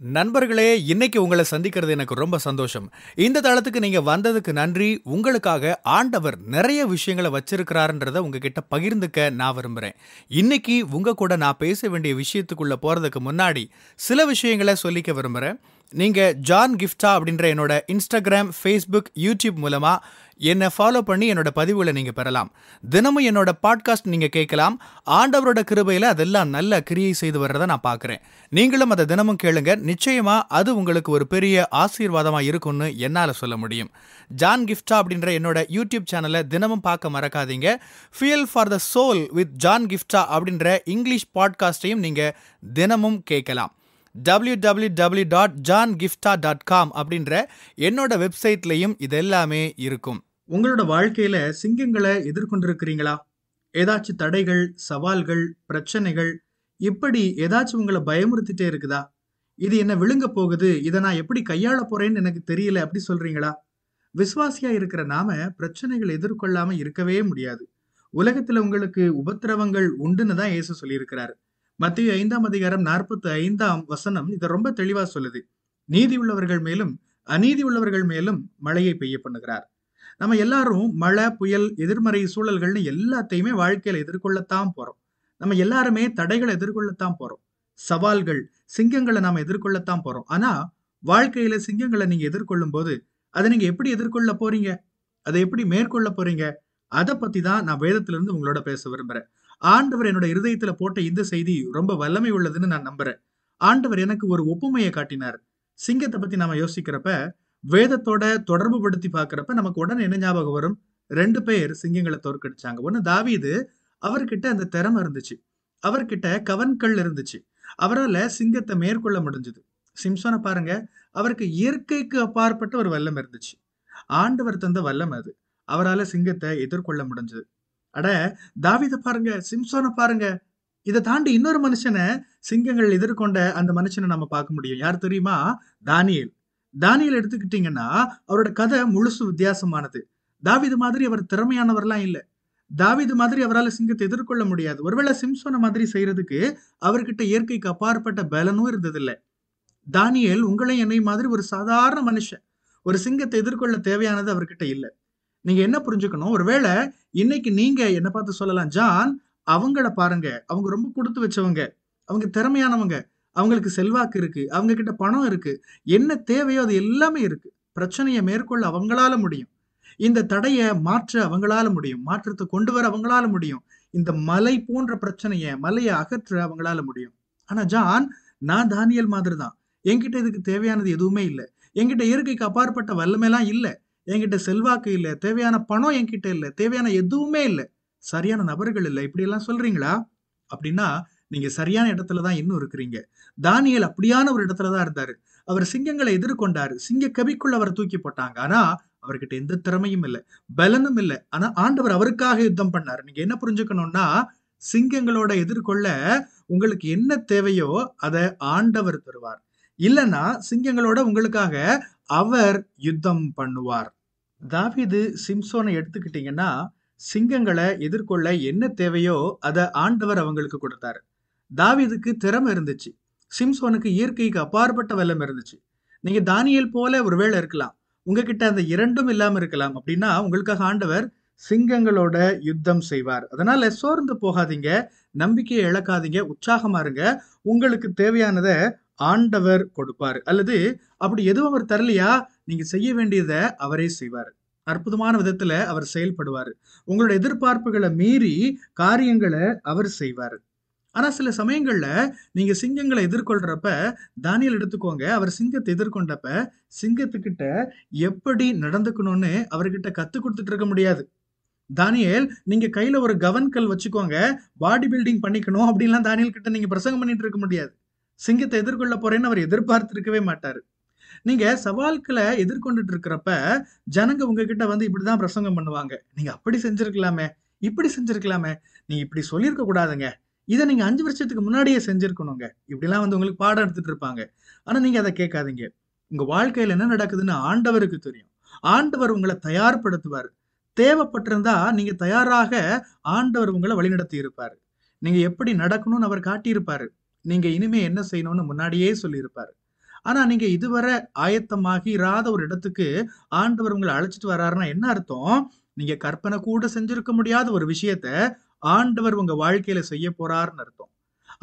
நண்பர்களே, இன்னைக்கு உங்கள சந்திக்கிறது எனக்கு ரொம்ப சந்தோஷம். இந்த தளத்துக்கு நீங்க வந்ததுக்கு நன்றி. உங்களுக்காக ஆண்டவர் நெறைய விஷயங்கள வச்சிருக்கிறாருன்றத உங்ககிட்ட பகிர்ந்துக்க நான் விரும்புறேன். இன்னைக்கு உங்க கூட நான் பேச வேண்டிய விஷயத்துக்குள்ள போறதுக்கு முன்னாடி, சில விஷயங்கள சொல்லிக்க விரும்புறேன். நீங்க ஜான் கிஃப்டா அப்படின்ற என்னோட Instagram, Facebook, YouTube மூலமா என்ன ஃபாலோ பண்ணி என்னோட பதிவுகள நீங்க பெறலாம். தினமும் என்னோட பாட்காஸ்ட் நீங்க கேட்கலாம். ஆண்டவரோட கிருபையில அதெல்லாம் நல்ல கிரியை செய்து வர்றத நான் பார்க்கிறேன். நீங்களும் அத தினமும் கேளுங்க. நிச்சயமா அது உங்களுக்கு ஒரு பெரிய ஆசீர்வாதமா இருக்கும்னு என்னால சொல்ல முடியும். ஜான் கிஃப்டா அப்படின்ற என்னோட யூடியூப் சேனலை தினமும் பார்க்க மறக்காதீங்க. Fuel for the soul with John கிஃப்டா அப்படின்ற இங்கிலீஷ் பாட்காஸ்டையும் நீங்க தினமும் கேட்கலாம். www.johngifta.com அப்படின்ற என்னோட வெப்சைட்லையும் இதெல்லாமே இருக்கும். உங்களோட வாழ்க்கையில சிங்கங்களை எதிர்கொண்டிருக்கிறீங்களா? ஏதாச்சும் தடைகள், சவால்கள், பிரச்சனைகள் இப்படி ஏதாச்சும் உங்களை பயமுறுத்திட்டே இருக்குதா? இது என்ன விழுங்க போகுது, இதை நான் எப்படி கையாள போறேன்னு எனக்கு தெரியல அப்படி சொல்றீங்களா? விசுவாசியா இருக்கிற நாம பிரச்சனைகளை எதிர்கொள்ளாம இருக்கவே முடியாது. உலகத்துல உங்களுக்கு உபத்திரவங்கள் உண்டுன்னு தான் இயேசு சொல்லியிருக்கிறாரு. மத்தேயு 5:45 இதை ரொம்ப தெளிவா சொல்லுது. நீதி உள்ளவர்கள் மேலும் அநீதி உள்ளவர்கள் மேலும் மழையை பெய்ய பண்ணுகிறார். நம்ம எல்லாரும் மழை, புயல், எதிர்மறை சூழல்கள்னு எல்லாத்தையுமே வாழ்க்கையில எதிர்கொள்ளத்தான் போறோம். நம்ம எல்லாருமே தடைகளை எதிர்கொள்ளத்தான் போறோம். சவால்கள், சிங்கங்களை நாம எதிர்கொள்ளத்தான் போறோம். ஆனா வாழ்க்கையில சிங்கங்களை நீங்க எதிர்கொள்ளும் போது அதை நீங்க எப்படி எதிர்கொள்ள போறீங்க, அதை எப்படி மேற்கொள்ள போறீங்க, அதை பத்தி தான் நான் வேதத்திலிருந்து உங்களோட பேச விரும்புறேன். ஆண்டவர் என்னோட இருதயத்துல போட்ட இந்த செய்தி ரொம்ப வல்லமை உள்ளதுன்னு நான் நம்புறேன். ஆண்டவர் எனக்கு ஒரு ஒப்புமையை காட்டினார். சிங்கத்தை பத்தி நாம யோசிக்கிறப்ப, வேதத்தோட தொடர்பு படுத்தி பாக்குறப்ப நமக்கு உடனே என்ன ஞாபகம் வரும்? 2 பேர் சிங்கங்களை தோற்கடிச்சாங்க. ஒண்ணு தாவீது. அவர்கிட்ட அந்த திறமை இருந்துச்சு. அவர்கிட்ட கவன்கள் இருந்துச்சு. அவரால சிங்கத்தை மேற்கொள்ள முடிஞ்சது. சிம்சோனை பாருங்க. அவருக்கு இயற்கைக்கு அப்பாற்பட்ட ஒரு வல்லம் இருந்துச்சு. ஆண்டவர் தந்த வல்லம் அது. அவரால சிங்கத்தை எதிர்கொள்ள முடிஞ்சது. அட, தாவீத பாருங்க, சிம்சோனை பாருங்க. இதை தாண்டி இன்னொரு மனுஷனை சிங்கங்கள் எதிர்கொண்ட அந்த மனுஷனை நம்ம பார்க்க முடியும். யார் தெரியுமா? தானியேல். தானியேல் எடுத்துக்கிட்டீங்கன்னா அவரோட கதை முழுசு வித்தியாசமானது. தாவீது மாதிரி அவர் திறமையானவர்லாம் இல்ல. தாவீது மாதிரி அவரால் சிங்கத்தை எதிர்கொள்ள முடியாது. ஒருவேளை சிம்சோனை மாதிரி செய்யறதுக்கு அவர்கிட்ட இயற்கைக்கு அப்பாற்பட்ட பலனும் இருந்ததில்ல. தானியேல் உங்களை என்னை மாதிரி ஒரு சாதாரண மனுஷன். ஒரு சிங்கத்தை எதிர்கொள்ள தேவையானது அவர்கிட்ட இல்ல. நீங்க என்ன புரிஞ்சுக்கணும்? ஒருவேளை இன்னைக்கு நீங்க என்ன பார்த்து சொல்லலாம், ஜான் அவங்கள பாருங்க, அவங்க ரொம்ப கொடுத்து வச்சவங்க, அவங்க திறமையானவங்க, அவங்களுக்கு செல்வாக்கு இருக்கு, அவங்க கிட்ட பணம் இருக்கு, என்ன தேவையோ அது எல்லாமே இருக்கு. பிரச்சனையை மேற்கொள்ள அவங்களால முடியும். இந்த தடைய மாற்ற அவங்களால முடியும். மாற்றத்தை கொண்டு வர அவங்களால முடியும். இந்த மலை போன்ற மலையை அகற்ற அவங்களால முடியும். ஆனா ஜான், நான் தானியல் மாதிரி தான். என்கிட்ட இதுக்கு தேவையானது எதுவுமே இல்ல. என்கிட்ட இயற்கைக்கு அப்பாற்பட்ட வல்லமைலாம் இல்ல. என்கிட்ட செல்வாக்கு இல்ல, தேவையான பணம் என்கிட்ட இல்ல, தேவையான எதுவுமே இல்ல, சரியான நபர்கள் இல்ல. இப்படி எல்லாம் சொல்றீங்களா? அப்படின்னா நீங்க சரியான இடத்துல தான் இன்னும் இருக்கிறீங்க. தானியேல் அப்படியான ஒரு இடத்துல தான் இருந்தாரு. அவர் சிங்கங்களை எதிர்கொண்டாரு. சிங்க கவிக்குள்ள அவரை தூக்கி போட்டாங்க. ஆனா அவர்கிட்ட எந்த திறமையும் இல்ல, பலனும் இல்ல. ஆனா ஆண்டவர் அவருக்காக யுத்தம் பண்ணாரு. நீங்க என்ன புரிஞ்சுக்கணும்னா, சிங்கங்களோட எதிர்கொள்ள உங்களுக்கு என்ன தேவையோ அதை ஆண்டவர் தருவார். இல்லைன்னா சிங்கங்களோட உங்களுக்காக அவர் யுத்தம் பண்ணுவார். தாவீது, சிம்சோனை எடுத்துக்கிட்டீங்கன்னா, சிங்கங்களை எதிர்கொள்ள என்ன தேவையோ அதை ஆண்டவர் அவங்களுக்கு கொடுத்தாரு. தாவீதுக்கு திறமை இருந்துச்சு. சிம்சோனுக்கு இயற்கைக்கு அப்பாற்பட்ட வல்லம் இருந்துச்சு. நீங்க தானியேல் போல ஒருவேளை இருக்கலாம். உங்ககிட்ட அந்த இரண்டும் இல்லாம இருக்கலாம். அப்படின்னா உங்களுக்காக ஆண்டவர் சிங்கங்களோட யுத்தம் செய்வார். அதனால சோர்ந்து போகாதீங்க, நம்பிக்கையை இழக்காதீங்க, உற்சாகமா இருங்க. உங்களுக்கு தேவையானத ஆண்டவர் கொடுப்பாரு. அல்லது அப்படி எதுவும் அவர் தரலையா, நீங்க செய்ய வேண்டியதை அவரே செய்வாரு. அற்புதமான விதத்துல அவர் செயல்படுவாரு. உங்களோட எதிர்பார்ப்புகளை மீறி காரியங்களை அவர் செய்வாரு. ஆனா சில சமயங்கள்ல நீங்க சிங்கங்களை எதிர்கொள்றப்ப, தானியேல் எடுத்துக்கோங்க. அவர் சிங்கத்தை எதிர்கொண்டப்ப சிங்கத்துக்கிட்ட எப்படி நடந்துக்கணும்னு அவர்கிட்ட கத்து கொடுத்துட்டு இருக்க முடியாது. தானியேல், நீங்க கையில ஒரு கவன்கல் வச்சுக்கோங்க, பாடி பில்டிங் பண்ணிக்கணும் அப்படின்லாம் தானியேல் கிட்ட நீங்க பிரசங்கம் பண்ணிட்டு இருக்க முடியாது. சிங்கத்தை எதிர்கொள்ள போறேன்னு அவர் எதிர்பார்த்திருக்கவே மாட்டாரு. நீங்க சவால்களை எதிர்கொண்டுட்டு இருக்கிறப்ப ஜனங்க உங்ககிட்ட வந்து இப்படிதான் பிரசங்கம் பண்ணுவாங்க. நீங்க அப்படி செஞ்சிருக்கலாமே, இப்படி செஞ்சிருக்கலாமே, நீங்க இப்படி சொல்லியிருக்க கூடாதுங்க, இதை நீங்க 5 வருஷத்துக்கு முன்னாடியே செஞ்சிருக்கணுங்க, இப்படிலாம் வந்து உங்களுக்கு பாடம் எடுத்துட்டு இருப்பாங்க. ஆனா நீங்க அதை கேட்காதீங்க. உங்க வாழ்க்கையில என்ன நடக்குதுன்னு ஆண்டவருக்கு தெரியும். ஆண்டவர் உங்களை தயார்படுத்துவார். தேவைப்பட்டிருந்தா நீங்க தயாராக ஆண்டவர் உங்களை வழிநடத்தி இருப்பாரு. நீங்க எப்படி நடக்கணும்னு அவர் காட்டியிருப்பாரு. நீங்க இனிமே என்ன செய்யணும்னு முன்னாடியே சொல்லியிருப்பாரு. ஆனா நீங்க இதுவரை ஆயத்தமாகி இராத ஒரு இடத்துக்கு ஆண்டவர் உங்களை அழைச்சிட்டு வர்றாருன்னா என்ன அர்த்தம்? நீங்க கற்பனை கூட செஞ்சிருக்க முடியாத ஒரு விஷயத்த ஆண்டவர் உங்க வாழ்க்கையில செய்ய போறாருன்னு அர்த்தம்.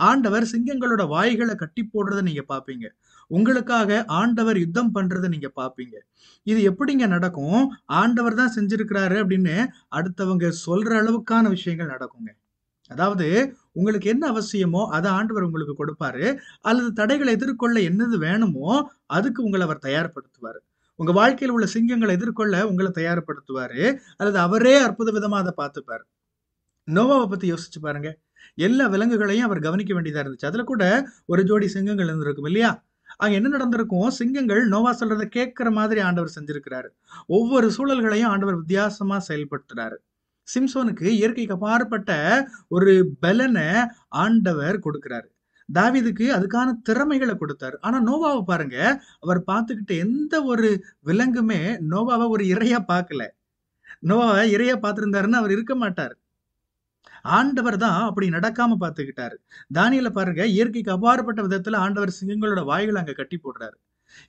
ஆண்டவர் சிங்கங்களோட வாய்களை கட்டி போடுறத நீங்க பாப்பீங்க. உங்களுக்காக ஆண்டவர் யுத்தம் பண்றத நீங்க பாப்பீங்க. இது எப்படிங்க நடக்கும்? ஆண்டவர் தான் செஞ்சிருக்கிறாரு அப்படின்னு அடுத்தவங்க சொல்ற அளவுக்கான விஷயங்கள் நடக்குங்க. அதாவது உங்களுக்கு என்ன அவசியமோ அத ஆண்டவர் உங்களுக்கு கொடுப்பாரு. அல்லது தடைகளை எதிர்கொள்ள என்னது வேணுமோ அதுக்கு உங்கள அவர் தயார்படுத்துவாரு. உங்க வாழ்க்கையில உள்ள சிங்கங்கள எதிர்கொள்ள உங்கள தயார்படுத்துவாரு. அல்லது அவரே அற்புத விதமா அத பார்த்துப்பாரு. நோவாவ பத்தி யோசிச்சு பாருங்க. எல்லா விலங்குகளையும் அவர் கவனிக்க வேண்டியதா இருந்துச்சு. அதுல கூட ஒரு ஜோடி சிங்கங்கள் இருந்திருக்கும் இல்லையா? அங்க என்ன நடந்திருக்கும்? சிங்கங்கள் நோவா சொல்றத கேட்கிற மாதிரி ஆண்டவர் செஞ்சிருக்கிறாரு. ஒவ்வொரு சூழல்களையும் ஆண்டவர் வித்தியாசமா செயல்படுத்துறாரு. சிம்சோனுக்கு இயற்கைக்கு அப்பாற்பட்ட ஒரு பெலன ஆண்டவர் கொடுக்கிறாரு. தாவீதுக்கு அதுக்கான திறமைகள கொடுத்தாரு. ஆனா நோவாவ பாருங்க, அவர் பார்த்துக்கிட்ட எந்த ஒரு விலங்குமே நோவாவ ஒரு இரையா பார்க்கல. நோவாவ இரையா பார்த்திருந்தாருன்னா அவர் இருக்க மாட்டாரு. ஆண்டவர் தான் அப்படி நடக்காம பார்த்துக்கிட்டாரு. தானியேல பாருங்க, இயற்கைக்கு அப்பாற்பட்ட விதத்துல ஆண்டவர் சிங்கங்களோட வாய்கள அங்க கட்டி போடுறாரு.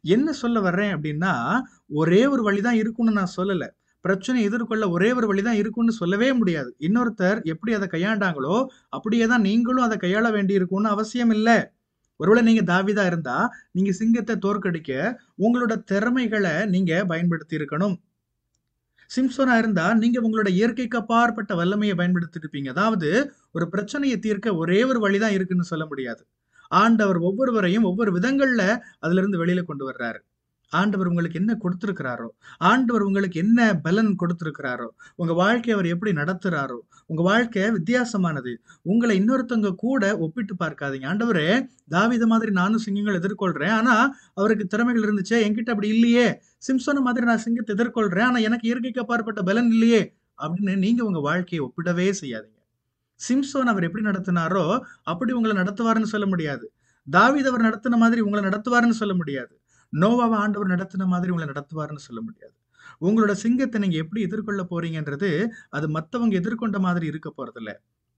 என்ன சொல்ல வர்றேன் அப்படின்னா, ஒரே ஒரு வழிதான் இருக்கும்னு நான் சொல்லல. பிரச்சனைய எதிர்கொள்ள ஒரே ஒரு வழிதான் இருக்கும்னு சொல்லவே முடியாது. இன்னொருத்தர் எப்படி அத கையாண்டாங்களோ, அப்படியே தான் நீங்களும் அத கையாள வேண்டியிருக்கும்னு அவசியம் இல்ல. ஒருவேளை நீங்க தாவீதா இருந்தா, நீங்க சிங்கத்த தோற்கடிக்க உங்களோட திறமைகள நீங்க பயன்படுத்தி இருக்கணும். சிம்சோனா இருந்தா, நீங்க உங்களோட இயற்கைக்கு அப்பாற்பட்ட வல்லமைய பயன்படுத்தியிருப்பீங்க. அதாவது ஒரு பிரச்சனைய தீர்க்க ஒரே ஒரு வழிதான் இருக்குன்னு சொல்ல முடியாது. ஆண்டவர் ஒவ்வொருவரையும் ஒவ்வொரு விதங்கள்ல அதிலிருந்து வெளியில கொண்டு வர்றாரு. ஆண்டவர் உங்களுக்கு என்ன கொடுத்திருக்கிறாரோ, ஆண்டவர் உங்களுக்கு என்ன பலன் கொடுத்திருக்கிறாரோ, உங்க வாழ்க்கைய அவர் எப்படி நடத்துறாரோ, உங்க வாழ்க்கை வித்தியாசமானது. உங்கள இன்னொருத்தவங்க கூட ஒப்பிட்டு பார்க்காதீங்க. ஆண்டவரே, தாவீது மாதிரி நானும் சிங்கங்கள எதிர்கொள்றேன். ஆனா, அவருக்கு திறமைகள் இருந்துச்சே, என்கிட்ட அப்படி இல்லையே. சிம்சோன மாதிரி நான் சிங்கத்த எதிர்கொள்றேன். ஆனா, எனக்கு இயற்கைக்கு அப்பாற்பட்ட பலன் இல்லையே. அப்படின்னு நீங்க உங்க வாழ்க்கைய ஒப்பிடவே செய்யாதீங்க. சிம்சோன் அவர் எப்படி நடத்தினாரோ, அப்படி உங்கள நடத்துவாருன்னு சொல்ல முடியாது. தாவீது அவர் நடத்தின மாதிரி உங்கள நடத்துவாருன்னு சொல்ல முடியாது. நோவாவ ஆண்டவர் நடத்தின மாதிரி உங்கள நடத்துவாருன்னு சொல்ல முடியாது. உங்களோட சிங்கத்த நீங்க எப்படி எதிர்கொள்ள போறீங்கன்றது, அது மத்தவங்க எதிர்கொண்ட மாதிரி இருக்க போறதில்ல.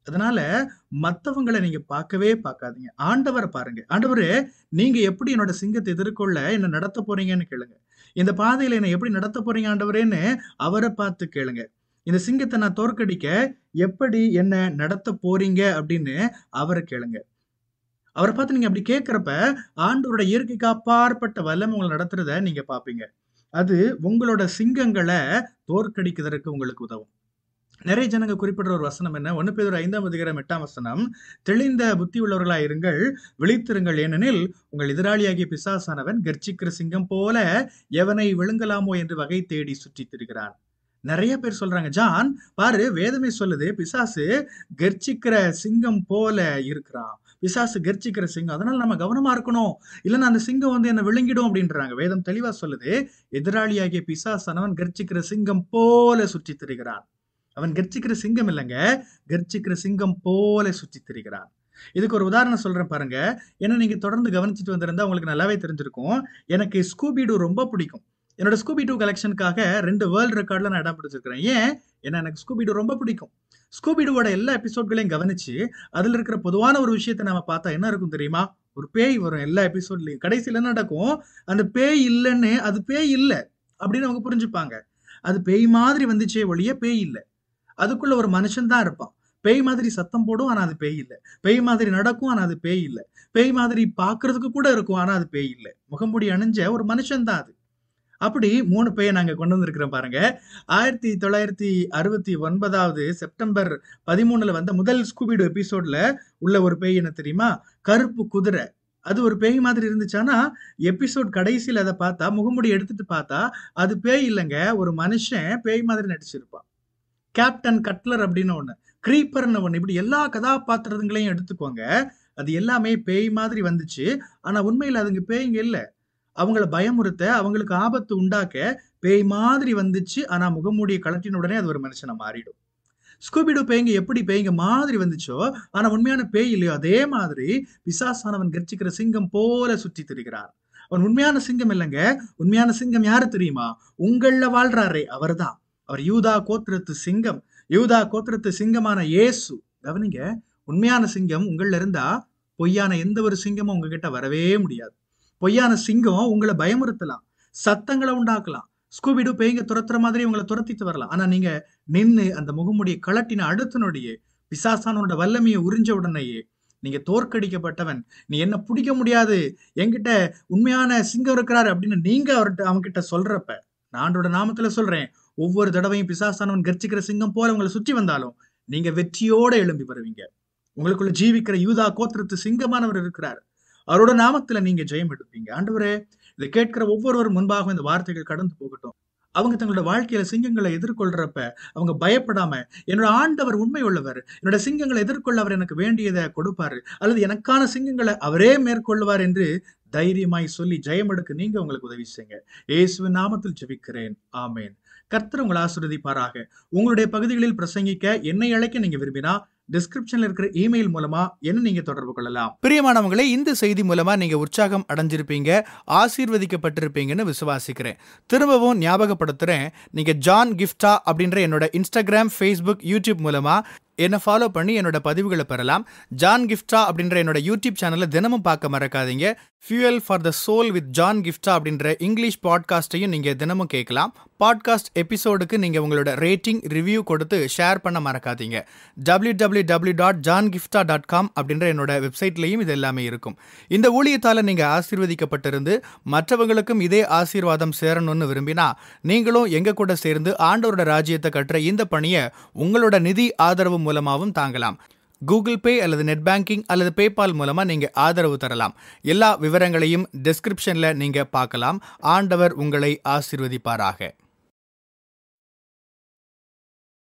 அதனால மத்தவங்கள நீங்க பார்க்கவே பார்க்காதீங்க. ஆண்டவர பாருங்க. ஆண்டவரே, நீங்க எப்படி என்னோட சிங்கத்த எதிர்கொள்ள என்ன நடத்த போறீங்கன்னு கேளுங்க. இந்த பாதையில என்ன எப்படி நடத்த போறீங்க ஆண்டவரேன்னு அவர பார்த்து கேளுங்க. இந்த சிங்கத்த நான் தோற்கடிக்க எப்படி என்ன நடத்த போறீங்க அப்படின்னு அவர கேளுங்க. அவர பார்த்து நீங்க அப்படி கேட்கிறப்ப, ஆண்டவரோட இயற்கைக்கு அப்பாற்பட்ட வல்லமை உங்கள நடத்துறத நீங்க பார்ப்பீங்க. அது உங்களோட சிங்கங்கள தோற்கடிக்கிறதற்கு உங்களுக்கு உதவும். நெறைய ஜனங்க குறிப்பிடுற ஒரு வசனம் என்ன? 1 பேதுரு 5ஆம் அதிகாரம் 8ஆம் வசனம். "தெளிந்த புத்தி உள்ளவர்களாய் இருங்கள், விழித்திருங்கள். ஏனெனில் உங்கள் எதிராளியாகிய பிசாசானவன் கெர்ச்சிக்கிற சிங்கம் போல எவனை விழுங்கலாமோ என்று வகை தேடி சுற்றித் திரிகிறான்." நெறைய பேர் சொல்றாங்க, "ஜான் பாரு வேதமே சொல்லுது, பிசாசு கெர்ச்சிக்கிற சிங்கம் போல இருக்கிறான். பிசாசு கெர்ச்சிக்கிற சிங்கம். அதனால நம்ம கவனமா இருக்கணும். இல்லன்னா அந்த சிங்கம் வந்து என்ன விழுங்கிடும்" அப்படின்றாங்க. வேதம் தெளிவா சொல்லுது, எதிராளியாகிய பிசாசானவன் கெர்ச்சிக்கிற சிங்கம் போல சுற்றித் திரிகிறான். அவன் கெர்ச்சிக்கிற சிங்கம் இல்லங்க. கெர்ச்சிக்கிற சிங்கம் போல சுற்றித் திரிகிறான். இதுக்கு ஒரு உதாரணம் சொல்றேன் பாருங்க. ஏன்னா நீங்க தொடர்ந்து கவனிச்சுட்டு வந்திருந்தா உங்களுக்கு நல்லாவே தெரிஞ்சிருக்கும். எனக்கு ஸ்கூபி டூ ரொம்ப பிடிக்கும். என்னோட ஸ்கூபி டூ கலெக்ஷனுக்காக 2 வேர்ல்ட் ரெக்கார்ட்ல நான் இடம் பிடிச்சிருக்கிறேன். ஏன்? ஏன்னா எனக்கு ஸ்கூபி டூ ரொம்ப பிடிக்கும். ஸ்கூபி டூவோட எல்லா எபிசோட்களையும் கவனிச்சு, அதுல இருக்கிற பொதுவான ஒரு விஷயத்த நாம பார்த்தா என்ன இருக்கும் தெரியுமா? ஒரு பேய் வரும் எல்லா எபிசோட்லயும். கடைசில என்ன நடக்கும்? அந்த பேய் இல்லன்னு, அது பேய் இல்ல அப்படின்னு அவங்க புரிஞ்சுப்பாங்க. அது பேய் மாதிரி வந்துச்சே ஒழிய பேய் இல்ல. அதுக்குள்ள ஒரு மனுஷன் தான் இருப்பான். பேய் மாதிரி சத்தம் போடும். ஆனா அது பேய் இல்ல. பேய் மாதிரி நடக்கும். ஆனா அது பேய் இல்ல. பேய் மாதிரி பார்க்கிறதுக்கு கூட இருக்கும். ஆனா அது பேய் இல்ல. முகமூடி அணிஞ்ச ஒரு மனுஷன் தான் அது. அப்படி 3 பேய நாங்க கொண்டு வந்திருக்கிறோம் பாருங்க. 1969வது செப்டம்பர் 13ல வந்த முதல் ஸ்கூபி டூ எபிசோட்ல உள்ள ஒரு பேய் என்ன தெரியுமா? கருப்பு குதிரை. அது ஒரு பேய் மாதிரி இருந்துச்சு. ஆனா எபிசோட் கடைசியில அத பார்த்தா, முகமூடி எடுத்துட்டு பார்த்தா, அது பேய் இல்லங்க. ஒரு மனுஷன் பேய் மாதிரி நடிச்சிருப்பான். கேப்டன் கட்லர் அப்படின்னு ஒண்ணு. கிரீப்பர்ன்னு ஒண்ணு. இப்படி எல்லா கதாபாத்திரங்களையும் எடுத்துக்கோங்க. அது எல்லாமே பேய் மாதிரி வந்துச்சு. ஆனா உண்மையில அதுங்க பேய்ங்க இல்ல. அவங்கள பயமுறுத்த, அவங்களுக்கு ஆபத்து உண்டாக்க பேய் மாதிரி வந்துச்சு. ஆனா முகமூடிய கழற்றின உடனே அது ஒரு மனுஷனா மாறிடும். ஸ்கூபி டூ பேய்ங்க எப்படி பேய்ங்க மாதிரி வந்துச்சோ, ஆனா உண்மையான பேய் இல்லையோ, அதே மாதிரி பிசாசானவன் கெர்ச்சிக்கிற சிங்கம் போல சுற்றித் திரிகிறான். அவன் உண்மையான சிங்கம் இல்லங்க. உண்மையான சிங்கம் யாரு தெரியுமா? உங்கள்ல வாழ்றாரே அவர்தான். அவர் யூதா கோத்திரத்து சிங்கம். யூதா கோத்திரத்து சிங்கமான இயேசு. கவனிங்க, உண்மையான சிங்கம் உங்கள்ல இருந்தா, பொய்யான எந்த ஒரு சிங்கமும் உங்ககிட்ட வரவே முடியாது. பொய்யான சிங்கம் உங்களை பயமுறுத்தலாம், சத்தங்களை உண்டாக்கலாம், ஸ்கூபிடு பேய்ங்க துரத்துற மாதிரி உங்களை துரத்திட்டு வரலாம். ஆனா நீங்க நின்னு அந்த முகமுடியை கழட்டின அடுத்த நொடியே, பிசாசானோட வல்லமையை உறிஞ்ச உடனேயே நீங்க தோற்கடிக்கப்பட்டவன், நீ என்ன பிடிக்க முடியாது, என்கிட்ட உண்மையான சிங்கம் இருக்கிறாரு அப்படின்னு நீங்க அவன்கிட்ட சொல்றப்ப, நான் ஆண்டோட நாமத்துல சொல்றேன், ஒவ்வொரு தடவையும் பிசாசானவன் கர்ச்சிக்கிற சிங்கம் போல உங்களை சுற்றி வந்தாலும் நீங்க வெற்றியோட எழும்பி வருவீங்க. உங்களுக்குள்ள ஜீவிக்கிற யூதா கோத்திரத்து சிங்கமானவர் இருக்கிறார். அவரோட நாமத்துல நீங்க ஜெயம் எடுப்பீங்க. ஆண்டவரே, இதை கேட்கிற ஒவ்வொருவரும் முன்பாக இந்த வார்த்தைகள் கடந்து போகட்டும். அவங்க தங்களோட வாழ்க்கையில சிங்கங்களை எதிர்கொள்றப்ப அவங்க பயப்படாம, என்னோட ஆண்டவர் உண்மை உள்ளவர், என்னோட சிங்கங்களை எதிர்கொள்ள அவர் எனக்கு வேண்டியதை கொடுப்பாரு, அல்லது எனக்கான சிங்கங்களை அவரே மேற்கொள்வார் என்று தைரியமாய் சொல்லி ஜெயம் எடுக்க நீங்க உங்களுக்கு உதவி செய்யுங்க. இயேசுவின் நாமத்தில் ஜெபிக்கிறேன். ஆமேன். கர்த்தர் உங்களை ஆசீர்வதிப்பாராக. உங்களுடைய பகுதிகளில் பிரசங்கிக்க என்னை அழைக்க நீங்க விரும்பினா டிஸ்கிரிப்ஷன்ல இருக்கிற இமெயில் மூலமா என்ன நீங்க தொடர்பு கொள்ளலாம். பிரியமானவங்களே, இந்த செய்தி மூலமா நீங்க உற்சாகம் அடைஞ்சிருப்பீங்க, ஆசீர்வதிக்கப்பட்டிருப்பீங்கன்னு விசுவாசிக்கிறேன். திரும்பவும் ஞாபகப்படுத்துறேன், நீங்க ஜான் கிஃப்டா அப்படின்ற என்னோட இன்ஸ்டாகிராம், ஃபேஸ்புக், யூடியூப் மூலமா என்னை ஃபாலோ பண்ணி என்னோட பதிவுகளை பெறலாம். ஜான் கிஃப்டா அப்படின்ற என்னோட யூடியூப் சேனலை தினமும் பார்க்க மறக்காதீங்க. Fuel for the soul with John கிஃப்டா அப்படின்ற இங்கிலீஷ் பாட்காஸ்டையும் நீங்கள் தினமும் கேட்கலாம். பாட்காஸ்ட் எபிசோடுக்கு நீங்கள் உங்களோட ரேட்டிங், ரிவ்யூ கொடுத்து ஷேர் பண்ண மறக்காதீங்க. www.johngifta.com அப்படின்ற என்னோட வெப்சைட்லையும் இது எல்லாமே இருக்கும். இந்த ஊழியத்தால் நீங்கள் ஆசீர்வதிக்கப்பட்டிருந்து மற்றவங்களுக்கும் இதே ஆசீர்வாதம் சேரணும்னு விரும்பினா நீங்களும் எங்க கூட சேர்ந்து ஆண்டவரோட ராஜ்யத்தை கட்டுற இந்த பணியை உங்களோட நிதி ஆதரவு மூலமாகவும் தாங்கலாம். கூகுள் பே அல்லது நெட் பேங்கிங் அல்லது பேபால் மூலமா நீங்க ஆதரவு தரலாம். எல்லா விவரங்களையும் டிஸ்கிரிப்ஷன்ல நீங்க பார்க்கலாம். ஆண்டவர் உங்களை ஆசீர்வதிப்பாராக.